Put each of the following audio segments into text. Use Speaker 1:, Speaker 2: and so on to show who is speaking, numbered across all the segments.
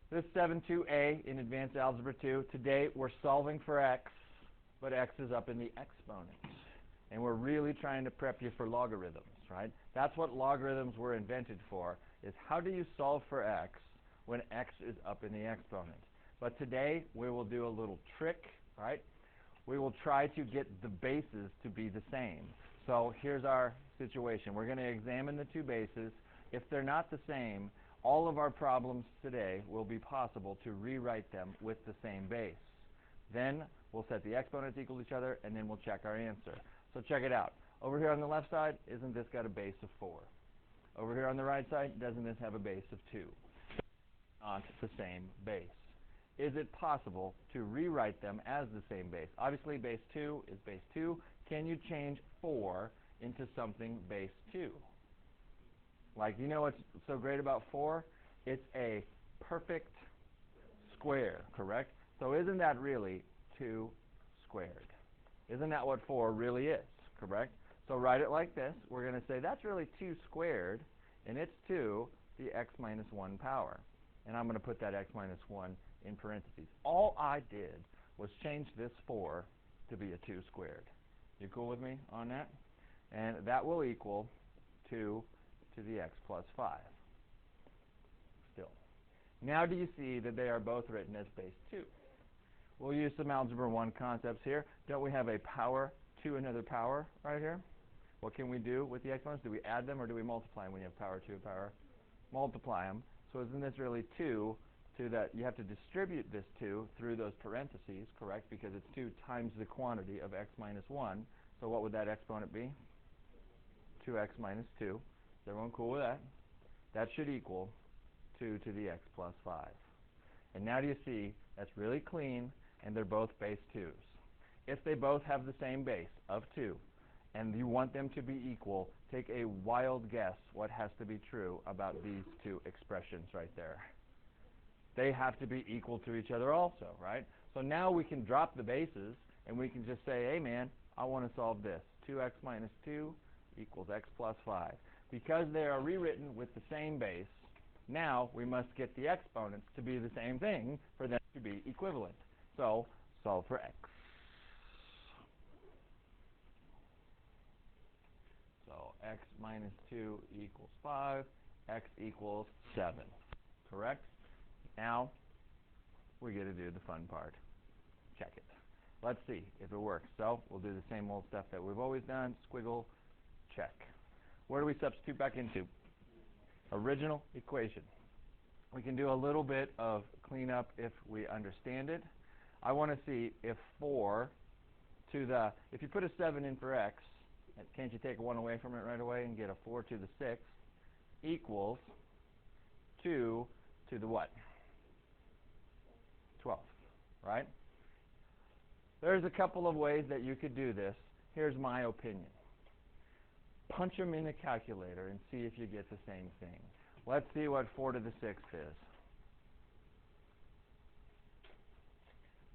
Speaker 1: This is 7-2A in Advanced Algebra 2. Today we're solving for x, but x is up in the exponent. And we're really trying to prep you for logarithms, right? That's what logarithms were invented for, is how do you solve for x when x is up in the exponent? But today we will do a little trick, right? We will try to get the bases to be the same. So here's our situation. We're going to examine the two bases. If they're not the same, all of our problems today will be possible to rewrite them with the same base. Then we'll set the exponents equal to each other, and then we'll check our answer. So check it out. Over here on the left side, isn't this got a base of 4? Over here on the right side, doesn't this have a base of 2? Not the same base. Is it possible to rewrite them as the same base? Obviously, base 2 is base 2. Can you change 4 into something base 2? Like, you know what's so great about 4? It's a perfect square, correct? So isn't that really 2 squared? Isn't that what 4 really is, correct? So write it like this. We're going to say that's really 2 squared, and it's 2 the x minus 1 power. And I'm going to put that x minus 1 in parentheses. All I did was change this 4 to be a 2 squared. You cool with me on that? And that will equal 2 to the x plus 5. Still. Now do you see that they are both written as base 2? We'll use some Algebra 1 concepts here. Don't we have a power to another power right here? What can we do with the exponents? Do we add them or do we multiply them when you have power to a power? Multiply them. So isn't this really 2 to that? You have to distribute this 2 through those parentheses, correct? Because it's 2 times the quantity of x minus 1. So what would that exponent be? 2x minus 2. Is everyone cool with that? That should equal 2 to the x plus 5. And now do you see that's really clean, and they're both base 2s. If they both have the same base of 2, and you want them to be equal, take a wild guess what has to be true about these two expressions right there. They have to be equal to each other also, right? So now we can drop the bases, and we can just say, hey man, I want to solve this. 2x minus 2 equals x plus 5. Because they are rewritten with the same base, now we must get the exponents to be the same thing for them to be equivalent. So solve for x. So x minus 2 equals 5, x equals 7. Correct? Now we get to do the fun part. Check it. Let's see if it works. So we'll do the same old stuff that we've always done. Squiggle, check. Where do we substitute back into? Original equation. We can do a little bit of cleanup if we understand it. I want to see if 4 to the, if you put a 7 in for x, can't you take a 1 away from it right away and get a 4 to the 6 equals 2 to the what? 12, right? There's a couple of ways that you could do this. Here's my opinion. Punch them in a calculator and see if you get the same thing. Let's see what 4 to the 6th is.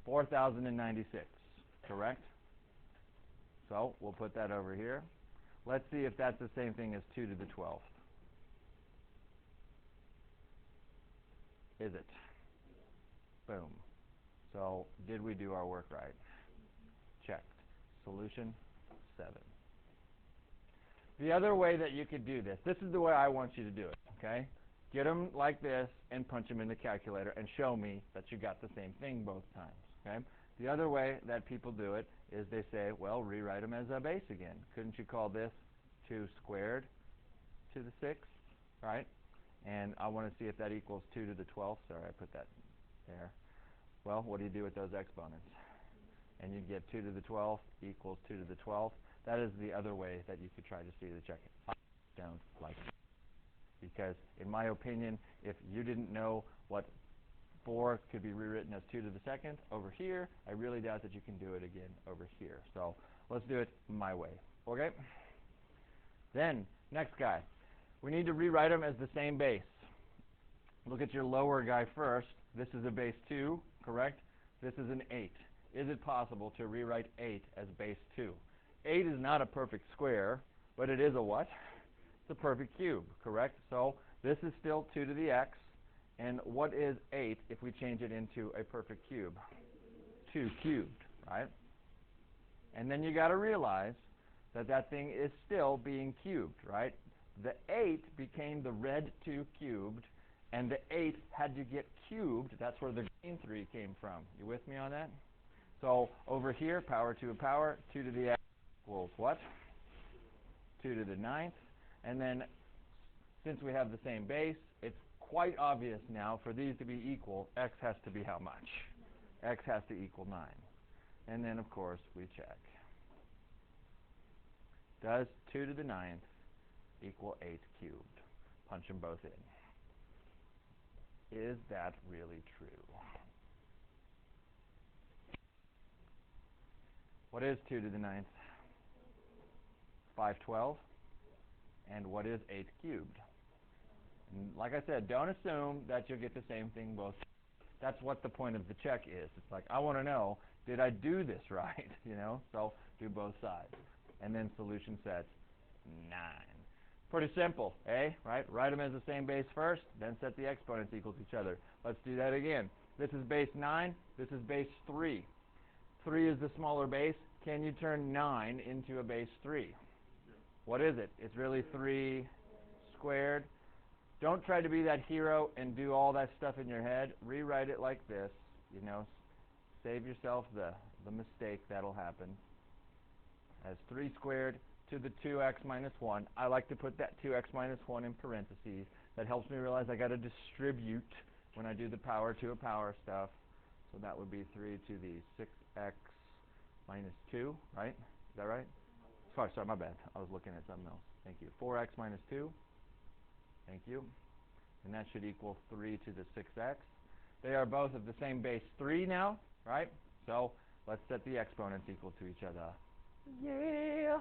Speaker 1: 4,096, correct? So we'll put that over here. Let's see if that's the same thing as 2 to the 12th. Is it? Boom. So did we do our work right? Checked. Solution 7. The other way that you could do this, this is the way I want you to do it, okay? Get them like this and punch them in the calculator and show me that you got the same thing both times, okay? The other way that people do it is they say, well, rewrite them as a base again. Couldn't you call this 2 squared to the 6th, right? And I want to see if that equals 2 to the 12th. Sorry, I put that there. Well, what do you do with those exponents? And you get 2 to the 12th equals 2 to the 12th. That is the other way that you could try to see the check. I don't like it. Because, in my opinion, if you didn't know what 4 could be rewritten as 2 to the 2nd over here, I really doubt that you can do it again over here. So let's do it my way. Okay? Then, next guy. We need to rewrite them as the same base. Look at your lower guy first. This is a base 2, correct? This is an 8. Is it possible to rewrite 8 as base 2? 8 is not a perfect square, but it is a what? It's a perfect cube, correct? So this is still 2 to the x, And what is 8 if we change it into a perfect cube? 2 cubed, right? And then you got to realize that that thing is still being cubed, right? The 8 became the red 2 cubed, and the 8 had to get cubed. That's where the green 3 came from. You with me on that? So over here, power to a power, 2 to the x equals what? 2 to the 9th. And then since we have the same base, it's quite obvious now for these to be equal, x has to be how much? X has to equal 9. And then, of course, we check. Does 2 to the 9th equal 8 cubed? Punch them both in. Is that really true? What is 2 to the 9th? 512. And what is 8 cubed? And like I said, don't assume that you'll get the same thing both. That's what the point of the check is. It's like, I want to know, did I do this right? You know, so do both sides. And then solution set 9. Pretty simple, eh? Right? Write them as the same base first, then set the exponents equal to each other. Let's do that again. This is base 9. This is base 3. 3 is the smaller base. Can you turn 9 into a base 3? What is it? It's really 3 squared. Don't try to be that hero and do all that stuff in your head. Rewrite it like this. You know, save yourself the mistake that'll happen. As 3 squared to the 2x minus 1. I like to put that 2x minus 1 in parentheses. That helps me realize I got to distribute when I do the power to a power stuff. So that would be 3 to the 6x minus 2, right? Is that right? Sorry, my bad. I was looking at something else. Thank you. 4x minus 2. Thank you. And that should equal 3 to the 6x. They are both of the same base 3 now, right? So let's set the exponents equal to each other. Yeah.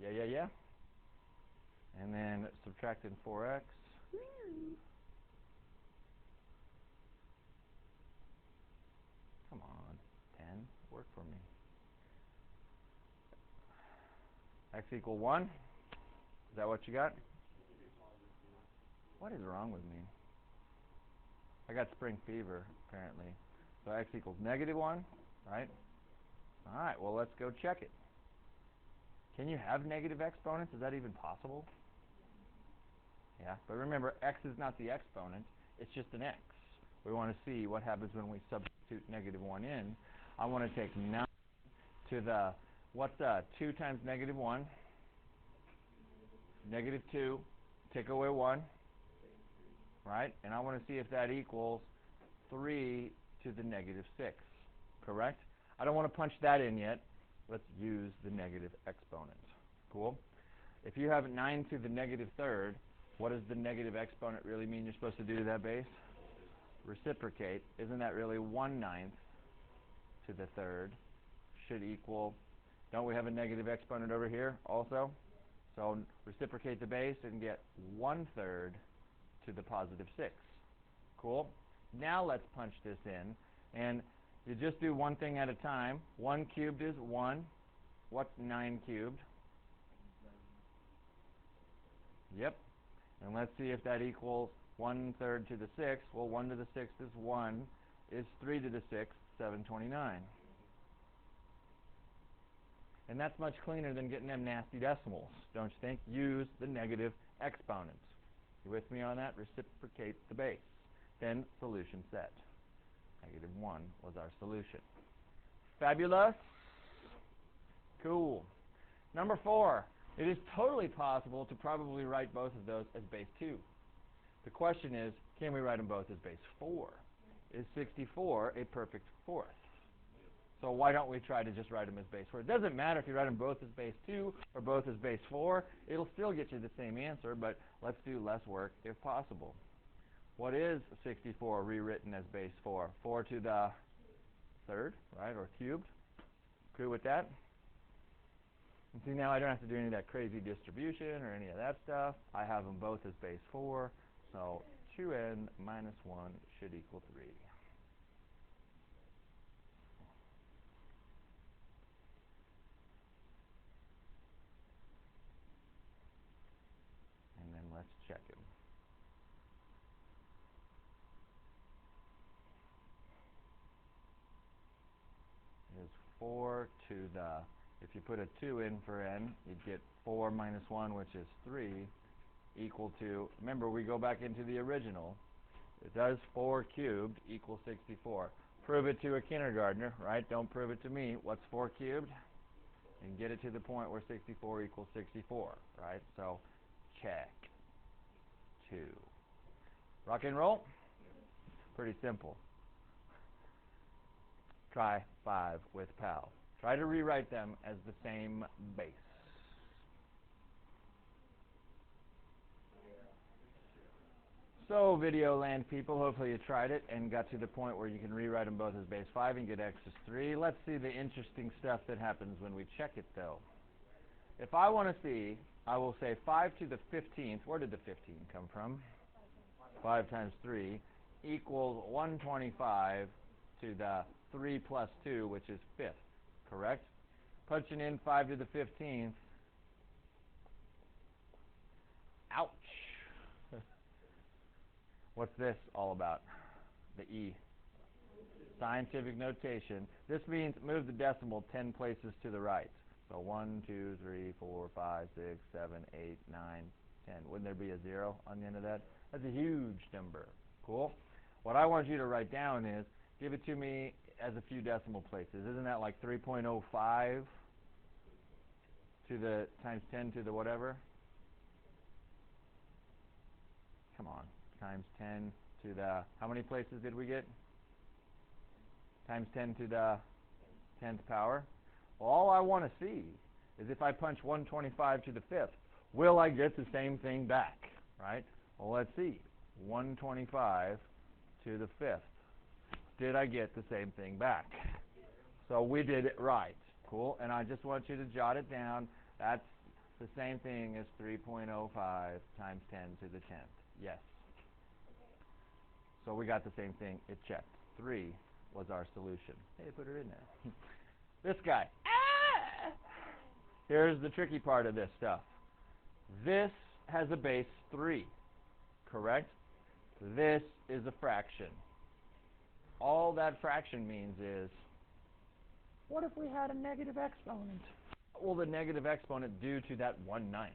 Speaker 1: Yeah. And then subtracting 4x. Come on, 10. Work for me. X equal 1. Is that what you got? What is wrong with me? I got spring fever, apparently. So x equals negative 1, right? All right, well, let's go check it. Can you have negative exponents? Is that even possible? Yeah, but remember, x is not the exponent. It's just an x. We want to see what happens when we substitute negative 1 in. I want to take 9 to the, what's 2 times negative 1? Negative 2. Take away 1. Right? And I want to see if that equals 3 to the negative 6. Correct? I don't want to punch that in yet. Let's use the negative exponent. Cool? If you have 9 to the negative third, what does the negative exponent really mean you're supposed to do to that base? Reciprocate. Isn't that really 1/9 to the third should equal, don't we have a negative exponent over here also? So reciprocate the base and get 1/3 to the positive 6. Cool? Now let's punch this in. And you just do one thing at a time. 1 cubed is 1. What's 9 cubed? Yep. And let's see if that equals 1/3 to the 6th. Well, 1 to the 6th is 1. Is 3 to the 6th 729? And that's much cleaner than getting them nasty decimals, don't you think? Use the negative exponent. You with me on that? Reciprocate the base. Then solution set. Negative 1 was our solution. Fabulous? Cool. Number 4. It is totally possible to probably write both of those as base 2. The question is, can we write them both as base 4? Is 64 a perfect fourth? So why don't we try to just write them as base 4? It doesn't matter if you write them both as base 2 or both as base 4. It'll still get you the same answer, but let's do less work if possible. What is 64 rewritten as base 4? 4 to the third, right, or cubed? Cool with that? And see, now I don't have to do any of that crazy distribution or any of that stuff. I have them both as base 4, so 2n minus 1 should equal 3. And then let's check them. 4 to the, if you put a 2 in for n, you'd get 4 minus 1, which is 3, equal to, remember we go back into the original, it does 4 cubed equals 64. Prove it to a kindergartner, right? Don't prove it to me. What's 4 cubed? And get it to the point where 64 equals 64, right? So check 2. Rock and roll? Pretty simple. Try 5 with pal. Try to rewrite them as the same base. So, video land people, hopefully you tried it and got to the point where you can rewrite them both as base 5 and get x is 3. Let's see the interesting stuff that happens when we check it, though. If I want to see, I will say 5 to the 15th. Where did the 15 come from? 5 times 3 equals 125 to the 3 plus 2, which is 5th, correct? Punching in 5 to the 15th. Ouch. What's this all about? The E. Scientific notation. This means move the decimal 10 places to the right. So 1, 2, 3, 4, 5, 6, 7, 8, 9, 10. Wouldn't there be a 0 on the end of that? That's a huge number. Cool? What I want you to write down is, give it to me as a few decimal places. Isn't that like 3.05 to the times 10 to the whatever? Come on. Times 10 to the, how many places did we get? Times 10 to the 10th power. Well, all I want to see is if I punch 125 to the 5th, will I get the same thing back, right? Well, let's see. 125 to the 5th. Did I get the same thing back? So we did it right. Cool. And I just want you to jot it down. That's the same thing as 3.05 times 10 to the 10th. Yes. So we got the same thing. It checked. 3 was our solution. Hey, put her in there. This guy. Ah! Here's the tricky part of this stuff. This has a base 3, correct? This is a fraction. All that fraction means is, what if we had a negative exponent? What will the negative exponent do to that 1/9?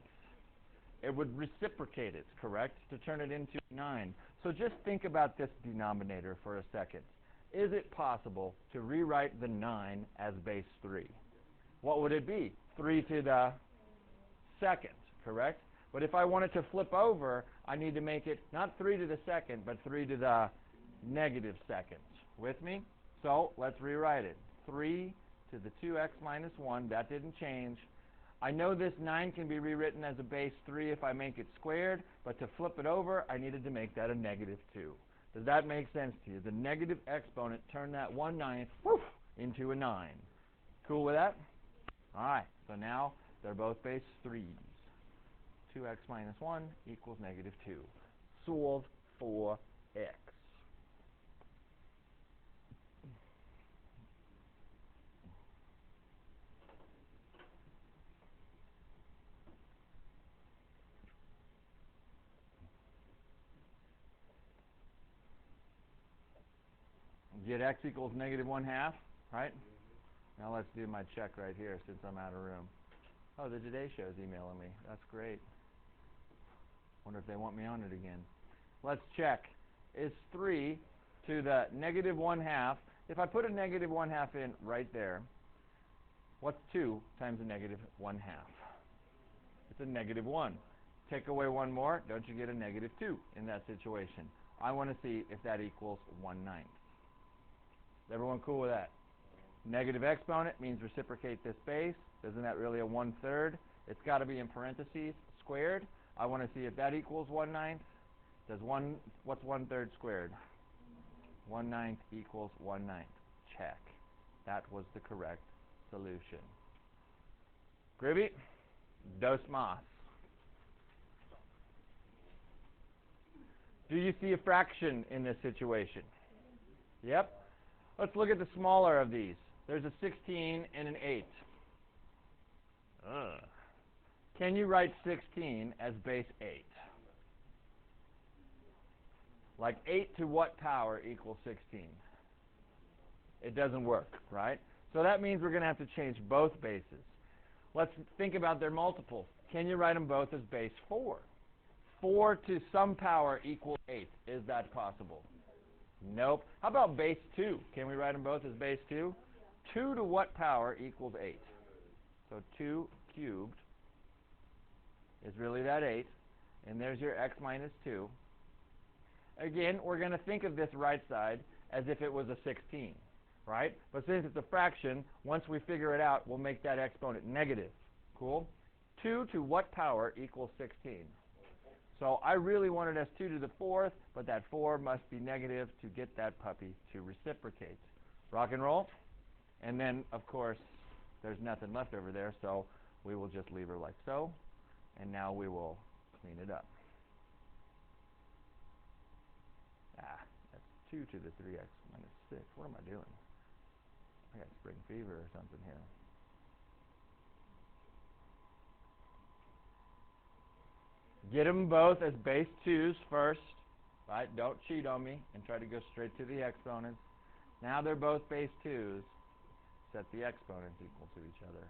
Speaker 1: It would reciprocate it, correct, to turn it into 9. So just think about this denominator for a second. Is it possible to rewrite the 9 as base 3? What would it be? 3 to the 2nd, correct? But if I wanted to flip over, I need to make it not 3 to the 2nd, but 3 to the negative 2nd. With me? So let's rewrite it. 3 to the 2x minus 1, that didn't change. I know this 9 can be rewritten as a base 3 if I make it squared, but to flip it over, I needed to make that a negative 2. Does that make sense to you? The negative exponent turned that 1/9 into a 9. Cool with that? All right, so now they're both base 3s. 2x minus 1 equals negative 2. Solve for x. Get x equals negative 1/2, right? Now let's do my check right here since I'm out of room. Oh, the Today Show's emailing me. That's great. Wonder if they want me on it again. Let's check. Is 3 to the negative 1/2? If I put a negative 1/2 in right there, what's 2 times a negative 1/2? It's a negative 1. Take away one more, don't you get a negative 2 in that situation? I want to see if that equals 1/9. Is everyone cool with that? Negative exponent means reciprocate this base. Isn't that really a 1/3? It's got to be in parentheses, squared. I want to see if that equals 1/9. What's 1/3 squared? 1/9 equals 1/9. Check. That was the correct solution. Groovy? Dos mas. Do you see a fraction in this situation? Yep. Let's look at the smaller of these. There's a 16 and an 8. Can you write 16 as base 8? Like 8 to what power equals 16? It doesn't work, right? So that means we're going to have to change both bases. Let's think about their multiples. Can you write them both as base 4? 4 to some power equals 8. Is that possible? Nope. How about base 2? Can we write them both as base 2? 2 to what power equals 8? So 2 cubed is really that 8. And there's your x minus 2. Again, we're going to think of this right side as if it was a 16, right? But since it's a fraction, once we figure it out, we'll make that exponent negative. Cool? 2 to what power equals 16? So I really wanted us 2 to the 4th, but that 4 must be negative to get that puppy to reciprocate. Rock and roll? And then, of course, there's nothing left over there, so we will just leave her like so. And now we will clean it up. That's 2 to the 3x minus 6. What am I doing? I got spring fever or something here. Get them both as base 2's first, right? Don't cheat on me and try to go straight to the exponents. Now they're both base 2's. Set the exponents equal to each other.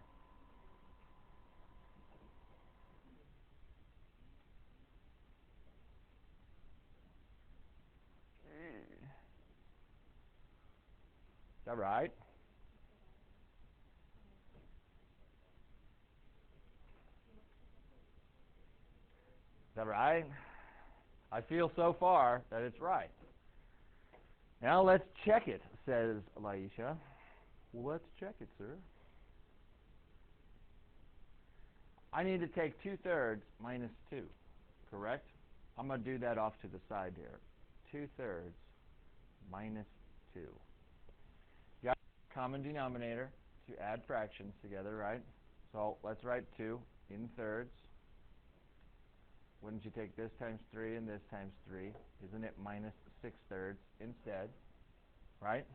Speaker 1: Is that right? Is that right? I feel so far that it's right. Now let's check it, says Laisha. Let's check it, sir. I need to take 2/3 minus 2, correct? I'm going to do that off to the side here. 2/3 minus 2. Got a common denominator to add fractions together, right? So let's write 2 in thirds. Wouldn't you take this times 3 and this times 3? Isn't it minus 6/3 instead? Right?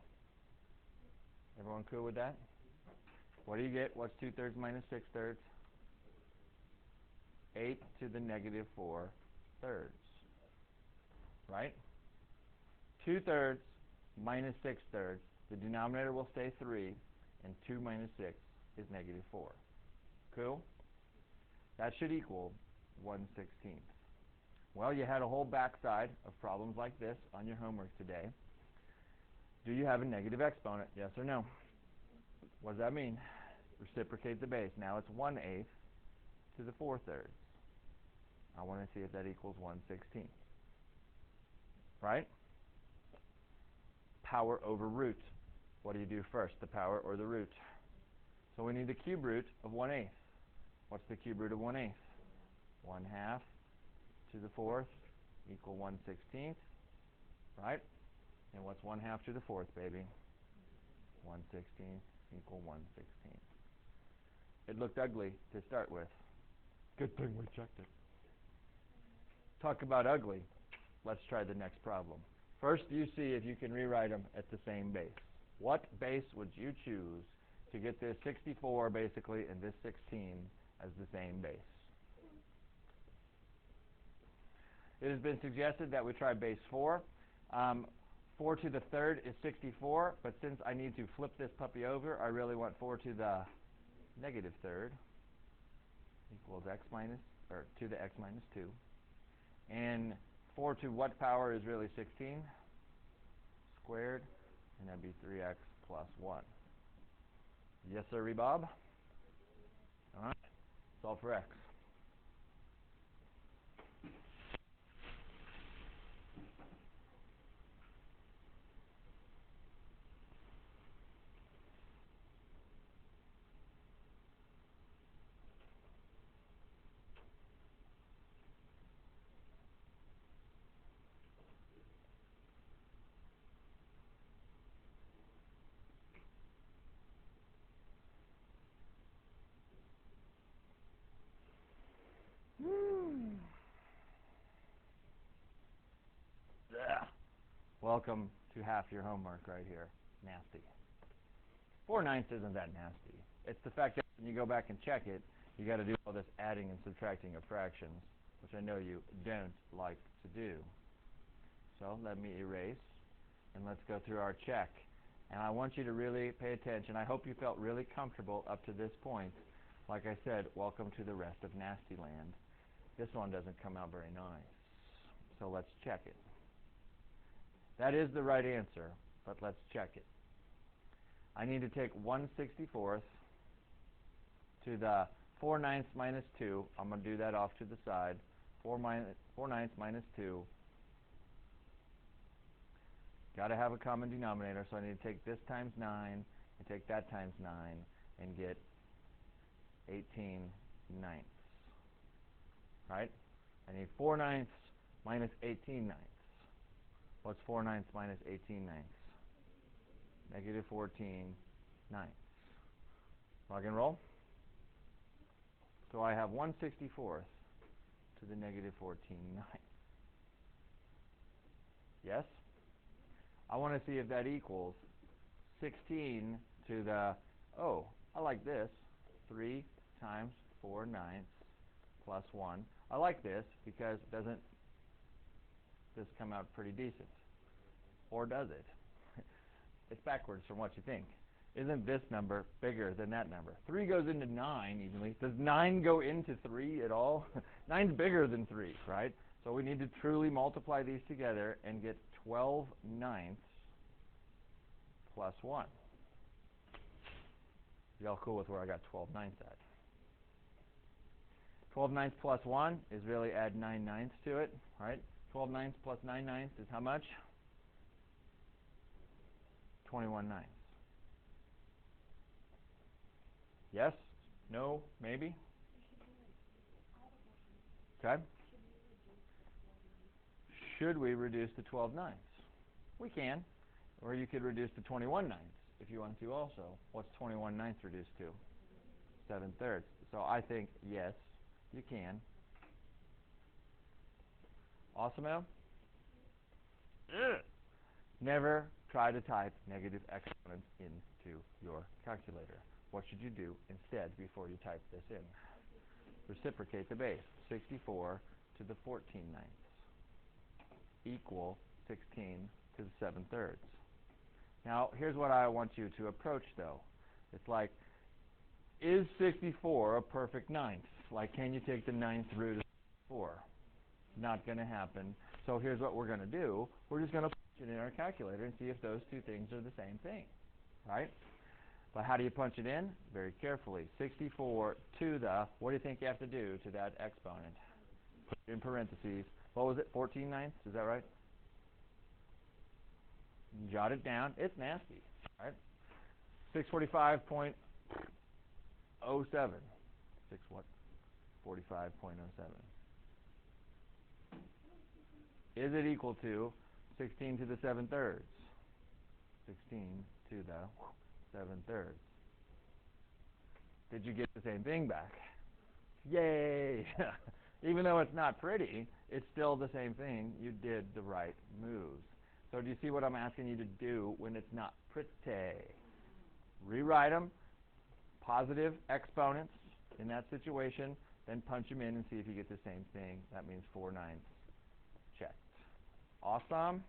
Speaker 1: Everyone cool with that? What do you get? What's 2/3 minus 6/3? 8 to the negative 4/3. Right? 2/3 minus 6/3. The denominator will stay 3, and 2 minus 6 is negative 4. Cool? That should equal 1/16. Well, you had a whole backside of problems like this on your homework today. Do you have a negative exponent? Yes or no? What does that mean? Reciprocate the base. Now it's 1/8 to the 4/3. I want to see if that equals 1/16. Right? Power over root. What do you do first, the power or the root? So we need the cube root of 1/8. What's the cube root of 1/8? 1/2 to the 4th equal 1/16. Right? And what's 1/2 to the 4th, baby? 1/16 equal 1/16. It looked ugly to start with. Good thing we checked it. Talk about ugly. Let's try the next problem. First, you see if you can rewrite them at the same base. What base would you choose to get this 64 basically and this 16 as the same base? It has been suggested that we try base 4. 4 to the 3rd is 64, but since I need to flip this puppy over, I really want 4 to the negative 3rd equals x minus, or to the x minus 2. And 4 to what power is really 16 squared, and that'd be 3x plus 1. Yes, sir, Bob? All right, solve for x. Welcome to half your homework right here. Nasty. 4/9 isn't that nasty. It's the fact that when you go back and check it, you got to do all this adding and subtracting of fractions, which I know you don't like to do. So let me erase, and let's go through our check. And I want you to really pay attention. I hope you felt really comfortable up to this point. Like I said, welcome to the rest of Nasty Land. This one doesn't come out very nice. So let's check it. That is the right answer, but let's check it. I need to take 1/64 to the 4/9 minus 2. I'm going to do that off to the side. 4/9 minus 2. Got to have a common denominator, so I need to take this times 9 and take that times 9 and get 18 ninths. Right? I need 4/9 minus 18 ninths. What's 4/9 minus 18 ninths? Negative 14 ninths. Rock and roll. So I have 1/64 to the negative 14 ninths. Yes? I want to see if that equals 16 to the, oh, I like this, 3 times 4/9 plus 1. I like this because doesn't this come out pretty decent? Or does it? It's backwards from what you think. Isn't this number bigger than that number? 3 goes into 9 evenly. Does 9 go into 3 at all? 9's bigger than 3, right? So we need to truly multiply these together and get 12 ninths plus 1. Y'all cool with where I got 12 ninths at? 12 ninths plus 1 is really add 9 ninths to it, right? 12 ninths plus 9 ninths is how much? 21 ninths. Yes? No? Maybe? Okay. Should we reduce to 12 ninths? We can. Or you could reduce to 21 ninths if you want to also. What's 21 ninths reduced to? 7/3. So I think, yes, you can. Awesome, Al? Never try to type negative exponents into your calculator. What should you do instead before you type this in? Reciprocate the base. 64 to the 14 ninths equal 16 to the 7/3. Now, here's what I want you to approach, though. It's like, is 64 a perfect ninth? Like, can you take the ninth root of 4? Not going to happen. So here's what we're going to do. We're just going to punch it in our calculator and see if those two things are the same thing, right? But how do you punch it in? Very carefully. 64 to the, what do you think you have to do to that exponent? Put it in parentheses. What was it, 14 ninths? Is that right? Jot it down. It's nasty, right? 645.07. 6 what? 45.07. Is it equal to 16 to the 7/3? 16 to the 7/3. Did you get the same thing back? Yay! Even though it's not pretty, it's still the same thing. You did the right moves. So do you see what I'm asking you to do when it's not pretty? Rewrite them, positive exponents in that situation, then punch them in and see if you get the same thing. That means 4/9. Checked. Awesome.